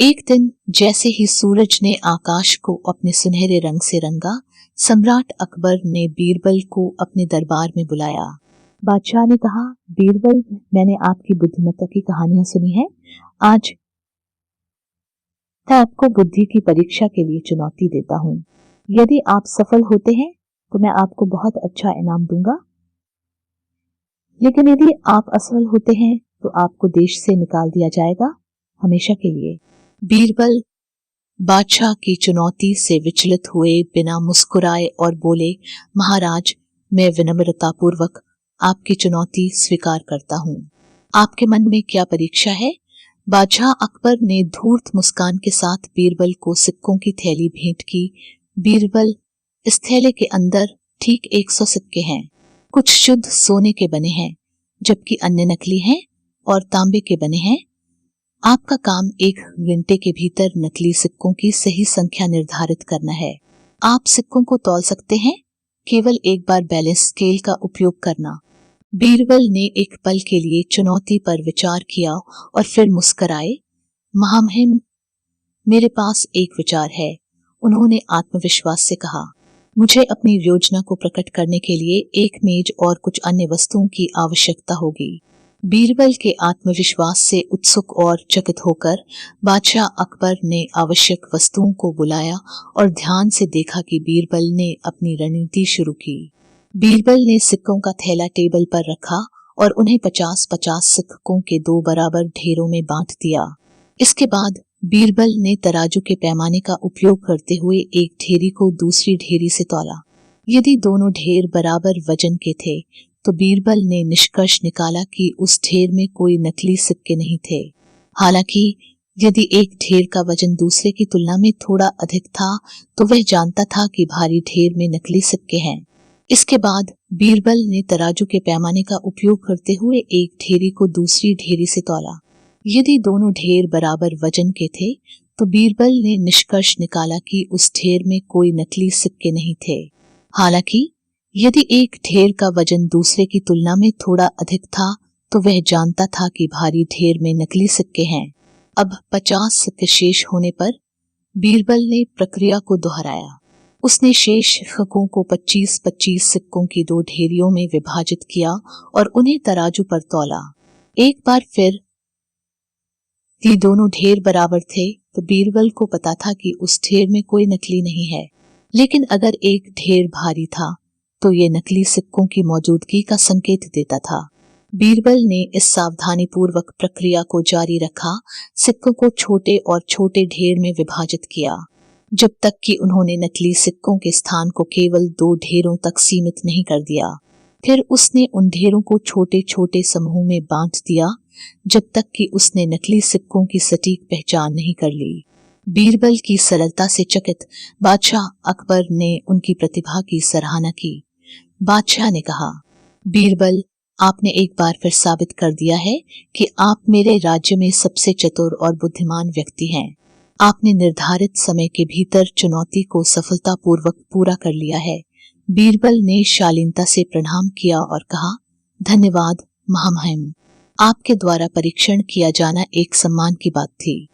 एक दिन जैसे ही सूरज ने आकाश को अपने सुनहरे रंग से रंगा, सम्राट अकबर ने बीरबल को अपने दरबार में बुलाया। बादशाह ने कहा, बीरबल, मैंने आपकी बुद्धिमत्ता की कहानियां सुनी है। आज मैं आपको बुद्धि की परीक्षा के लिए चुनौती देता हूँ। यदि आप सफल होते हैं तो मैं आपको बहुत अच्छा इनाम दूंगा, लेकिन यदि आप असफल होते हैं तो आपको देश से निकाल दिया जाएगा हमेशा के लिए। बीरबल बादशाह की चुनौती से विचलित हुए बिना मुस्कुराए और बोले, महाराज, मैं विनम्रतापूर्वक आपकी चुनौती स्वीकार करता हूँ। आपके मन में क्या परीक्षा है? बादशाह अकबर ने धूर्त मुस्कान के साथ बीरबल को सिक्कों की थैली भेंट की। बीरबल, इस थैले के अंदर ठीक 100 सिक्के हैं। कुछ शुद्ध सोने के बने हैं, जबकि अन्य नकली हैं और तांबे के बने हैं। आपका काम 1 घंटे के भीतर नकली सिक्कों की सही संख्या निर्धारित करना है। आप सिक्कों को तौल सकते हैं, केवल एक बार बैलेंस स्केल का उपयोग करना। बीरबल ने एक पल के लिए चुनौती पर विचार किया और फिर मुस्कुराए। महामहिम, मेरे पास एक विचार है, उन्होंने आत्मविश्वास से कहा। मुझे अपनी योजना को प्रकट करने के लिए एक मेज और कुछ अन्य वस्तुओं की आवश्यकता होगी। बीरबल के आत्मविश्वास से उत्सुक और चकित होकर बादशाह अकबर ने आवश्यक वस्तुओं को बुलाया और ध्यान से देखा कि बीरबल ने अपनी रणनीति शुरू की। बीरबल ने सिक्कों का थैला टेबल पर रखा और उन्हें 50-50 सिक्कों के 2 बराबर ढेरों में बांट दिया। इसके बाद बीरबल ने तराजू के पैमाने का उपयोग करते हुए एक ढेरी को दूसरी ढेरी से तौला। यदि दोनों ढेर बराबर वजन के थे तो बीरबल ने निष्कर्ष निकाला कि उस ढेर में कोई नकली सिक्के नहीं थे। हालांकि यदि एक ढेर का वजन दूसरे की तुलना में थोड़ा अधिक था तो वह जानता था कि भारी ढेर में नकली सिक्के हैं। इसके बाद बीरबल ने तराजू के पैमाने का उपयोग करते हुए एक ढेरी को दूसरी ढेरी से तौला। यदि दोनों ढेर बराबर वजन के थे तो बीरबल ने निष्कर्ष निकाला कि उस ढेर में कोई नकली सिक्के नहीं थे। हालांकि यदि एक ढेर का वजन दूसरे की तुलना में थोड़ा अधिक था तो वह जानता था कि भारी ढेर में नकली सिक्के हैं। अब 50 सिक्के शेष होने पर बीरबल ने प्रक्रिया को दोहराया। उसने शेष सिक्कों को 25-25 सिक्कों की 2 ढेरियों में विभाजित किया और उन्हें तराजू पर तौला। एक बार फिर ये दोनों ढेर बराबर थे तो बीरबल को पता था कि उस ढेर में कोई नकली नहीं है। लेकिन अगर एक ढेर भारी था तो ये नकली सिक्कों की मौजूदगी का संकेत देता था। बीरबल ने इस सावधानी पूर्वक प्रक्रिया को जारी रखा, सिक्कों को छोटे और छोटे ढेर में विभाजित किया, जब तक कि उन्होंने नकली सिक्कों के स्थान को केवल 2 ढेरों तक सीमित नहीं कर दिया। फिर उसने उन ढेरों को छोटे छोटे समूह में बांट दिया, जब तक कि उसने नकली सिक्कों की सटीक पहचान नहीं कर ली। बीरबल की सरलता से चकित बादशाह अकबर ने उनकी प्रतिभा की सराहना की। बादशाह ने कहा, बीरबल, आपने एक बार फिर साबित कर दिया है कि आप मेरे राज्य में सबसे चतुर और बुद्धिमान व्यक्ति हैं। आपने निर्धारित समय के भीतर चुनौती को सफलतापूर्वक पूरा कर लिया है। बीरबल ने शालीनता से प्रणाम किया और कहा, धन्यवाद महामहिम। आपके द्वारा परीक्षण किया जाना एक सम्मान की बात थी।